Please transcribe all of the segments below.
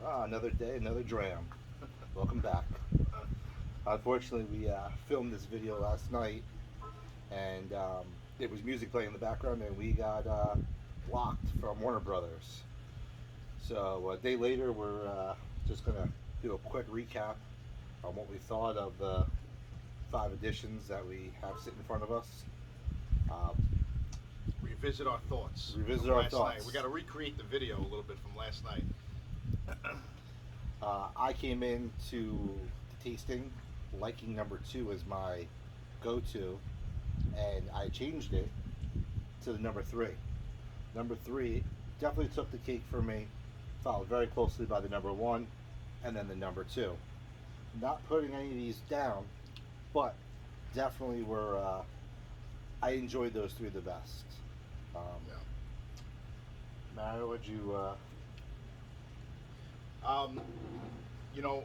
Another day, another dram. Welcome back. Unfortunately, we filmed this video last night, and there was music playing in the background, and we got blocked from Warner Brothers. So a day later, we're just gonna do a quick recap on what we thought of the 5 editions that we have sitting in front of us. Um, Revisit our thoughts. Revisit from our last thoughts. Night. We got to recreate the video a little bit from last night. I came into the tasting liking number 2 as my go-to, and I changed it to the number 3. Number 3 definitely took the cake for me, followed very closely by the number 1, and then the number 2. Not putting any of these down, but definitely were. I enjoyed those 3 the best. Yeah. Mario, would you? Um, you know,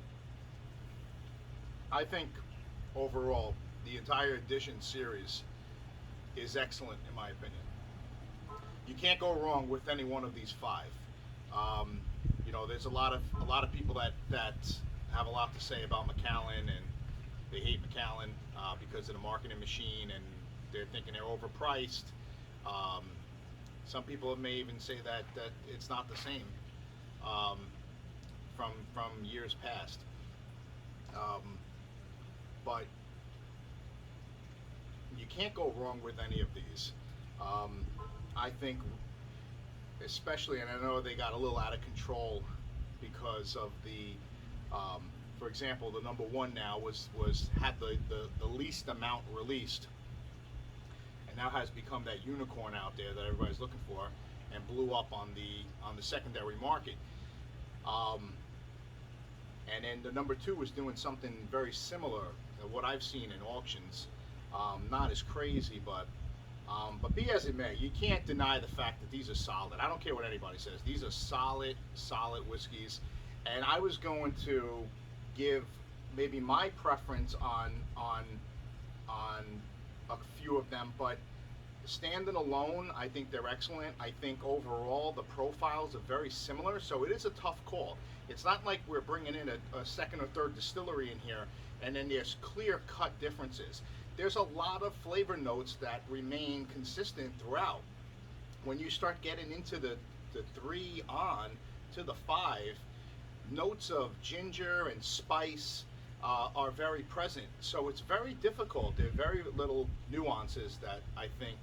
I think overall the entire edition series is excellent in my opinion. You can't go wrong with any one of these 5. There's a lot of people that have a lot to say about Macallan, and they hate Macallan because of the marketing machine, and they're thinking they're overpriced. Some people may even say that it's not the same from years past. But you can't go wrong with any of these. I think, especially, and I know they got a little out of control because of the, for example, the number 1 now had the least amount released, and now has become that unicorn out there that everybody's looking for, and blew up on the secondary market. And then the number 2 was doing something very similar to what I've seen in auctions. Not as crazy, but be as it may, you can't deny the fact that these are solid. I don't care what anybody says. These are solid whiskeys. And I was going to give maybe my preference on a few of them, but standing alone, I think they're excellent. I think overall the profiles are very similar, so it is a tough call. It's not like we're bringing in a second or third distillery in here and then there's clear-cut differences. There's a lot of flavor notes that remain consistent throughout. When you start getting into the 3 on to the 5, notes of ginger and spice are very present. So it's very difficult. There are very little nuances that I think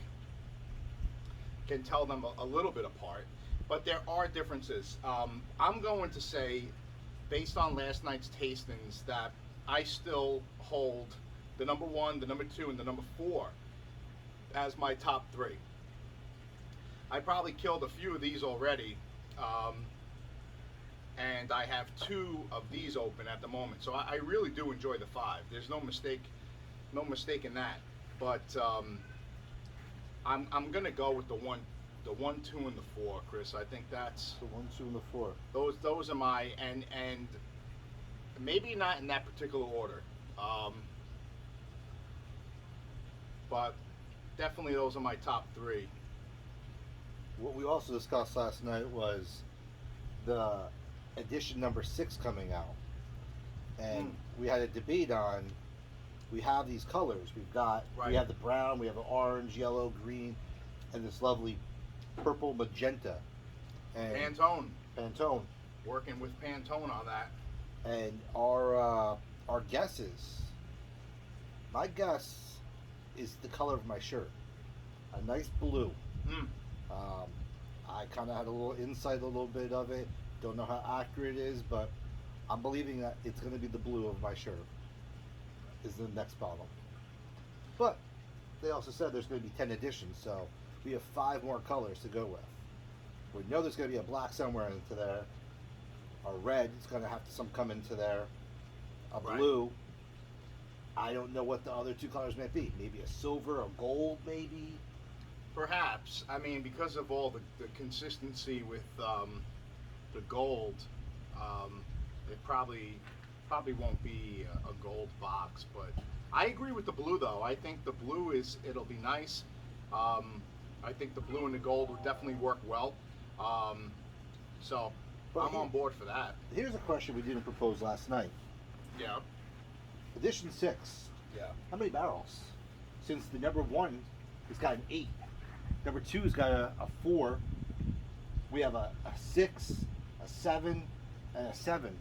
can tell them a little bit apart. But there are differences. I'm going to say, based on last night's tastings, that I still hold the number 1, the number 2, and the number 4 as my top 3. I probably killed a few of these already. And I have 2 of these open at the moment, so I really do enjoy the 5. There's no mistake in that. But I'm gonna go with the 1, 2, and the 4, Chris. I think that's The 1, 2, and the 4. Those are my and maybe not in that particular order, but definitely those are my top 3. What we also discussed last night was the edition number 6 coming out, and we had a debate on. We have these colors. We have the brown, we have the orange, yellow, green, and this lovely purple magenta. And Pantone. Working with Pantone on that. And our guesses. My guess is the color of my shirt, a nice blue. I kind of had a little insight, a little bit of it. Don't know how accurate it is, but I'm believing that it's going to be the blue of my shirt is the next bottle. But they also said there's going to be 10 editions, so we have 5 more colors to go with. We know there's going to be a black somewhere into there. A red is going to have to come into there. A blue. I don't know what the other 2 colors might be. Maybe a silver, a gold, maybe. Perhaps. I mean, because of all the consistency with the gold, it probably won't be a gold box. But I agree with the blue, though. I think the blue it'll be nice. I think the blue and the gold will definitely work well. So But I'm on board for that. Here's a question we didn't propose last night. Yeah. Edition 6. Yeah. How many barrels? Since the number 1 has got an 8. Number 2 has got a 4. We have a 6, a 7, and a 7.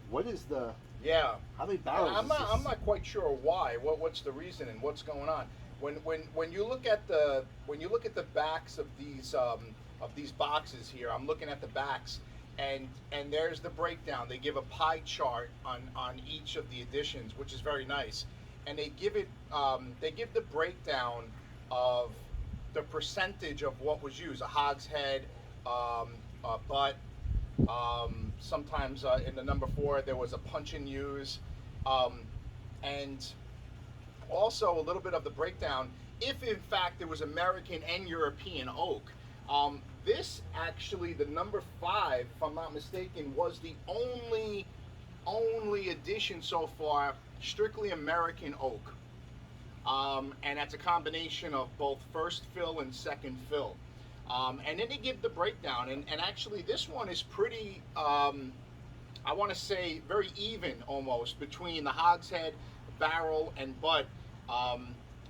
What is the... Yeah. How many barrels I'm is not. this? I'm not quite sure why. What's the reason and what's going on? When you look at the backs of these boxes here, I'm looking at the backs, and there's the breakdown. They give a pie chart on each of the editions, which is very nice, and they give the breakdown of the percentage of what was used: a hogshead, a butt. Sometimes in the number 4 there was a punch and use, and also a little bit of the breakdown if in fact there was American and European oak. This actually, the number 5, if I'm not mistaken, was the only edition so far strictly American oak, and that's a combination of both first fill and second fill. And then they give the breakdown, and actually this one is pretty, I want to say very even almost between the hogshead, barrel, and butt,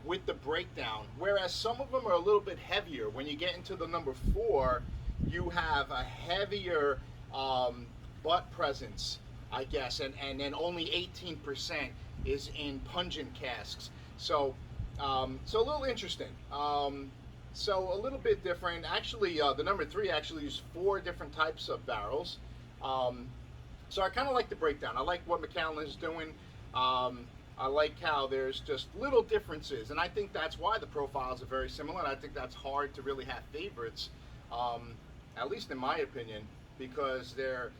with the breakdown. Whereas some of them are a little bit heavier. When you get into the number 4, you have a heavier butt presence, I guess, and then only 18% is in pungent casks. So a little interesting. So a little bit different. Actually, the number 3 actually used 4 different types of barrels. So I kind of like the breakdown. I like what Macallan is doing. I like how there's just little differences, and I think that's why the profiles are very similar. And I think that's hard to really have favorites, at least in my opinion, because they're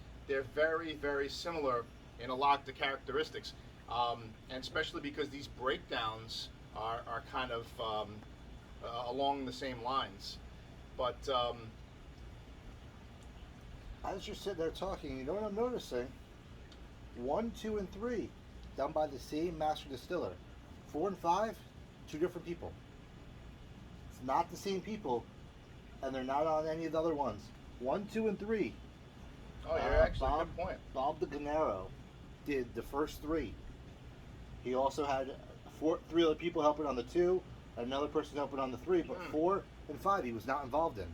very, very similar in a lot of the characteristics, and especially because these breakdowns are kind of along the same lines. But as you're sitting there talking, you know what I'm noticing? 1, 2, and 3 done by the same master distiller. 4 and 5, 2 different people. It's not the same people, and they're not on any of the other ones. 1, 2, and 3. Oh, you're actually good point. Bob the Gennaro did the first 3. He also had 3 other people helping on the 2, and another person helping on the 3, but 4 and 5 he was not involved in.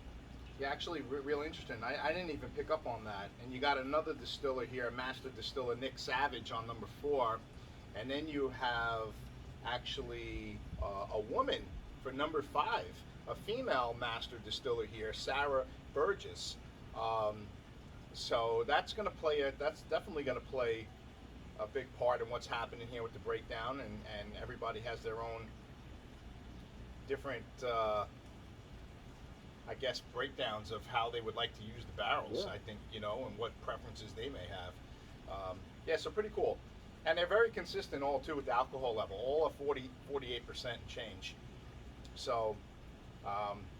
Yeah, actually, real interesting. I didn't even pick up on that. And you got another distiller here, master distiller Nick Savage on number 4, and then you have actually a woman for number 5, a female master distiller here, Sarah Burgess. So that's going to play that's definitely going to play a big part in what's happening here with the breakdown, and everybody has their own different I guess breakdowns of how they would like to use the barrels. Yeah. I think, and what preferences they may have. Yeah, so pretty cool. And they're very consistent all too with the alcohol level, all at 48% and change. So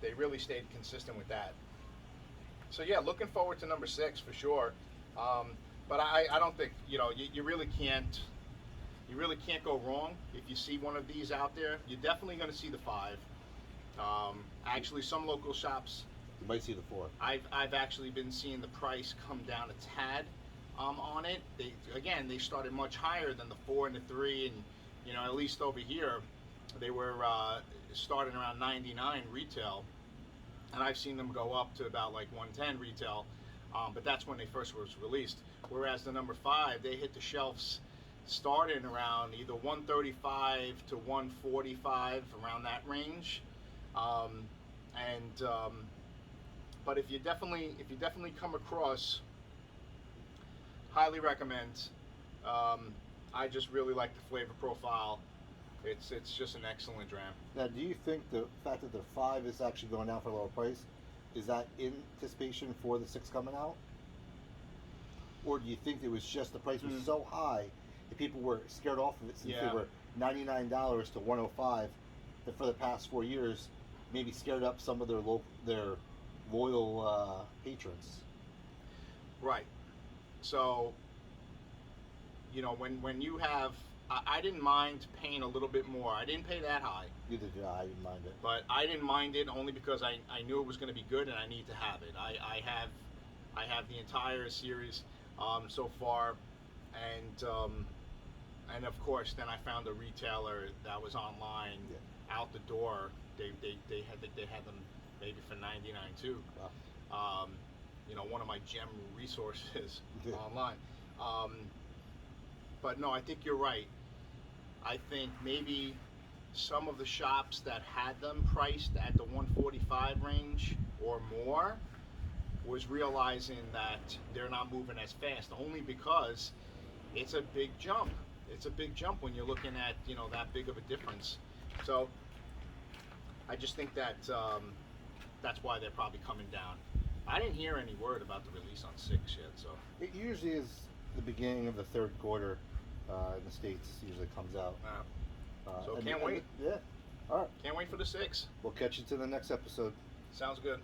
they really stayed consistent with that. So yeah, looking forward to number 6 for sure. But I don't think, you really can't go wrong if you see one of these out there. You're definitely going to see the 5. Actually, some local shops, You might see the 4. I've actually been seeing the price come down a tad on it. They started much higher than the 4 and the 3, and at least over here they were starting around 99 retail, and I've seen them go up to about like 110 retail, but that's when they first was released. Whereas the number 5, they hit the shelves starting around either 135 to 145, around that range. But if you definitely come across, highly recommend. I just really like the flavor profile. It's just an excellent dram. Now, do you think the fact that the 5 is actually going down for a lower price, is that in anticipation for the 6 coming out? Or do you think it was just the price was so high that people were scared off of it since they were $99 to $105, that for the past 4 years maybe scared up some of their loyal patrons? Right. So, when you have, I didn't mind paying a little bit more. I didn't pay that high. Neither did I. Didn't mind it. But I didn't mind it only because I knew it was going to be good and I need to have it. I have I have the entire series so far, and of course, then I found a retailer that was online out the door. They had them maybe for $99 too. Wow. One of my gem resources Yeah. online. But no, I think you're right. I think maybe some of the shops that had them priced at the 145 range or more was realizing that they're not moving as fast, only because it's a big jump. It's a big jump when you're looking at that big of a difference. So I just think that that's why they're probably coming down. I didn't hear any word about the release on 6 yet, so It usually is the beginning of the third quarter in the States. Usually comes out. So and- can't and- wait. Yeah. All right. Can't wait for the 6. We'll catch you to the next episode. Sounds good.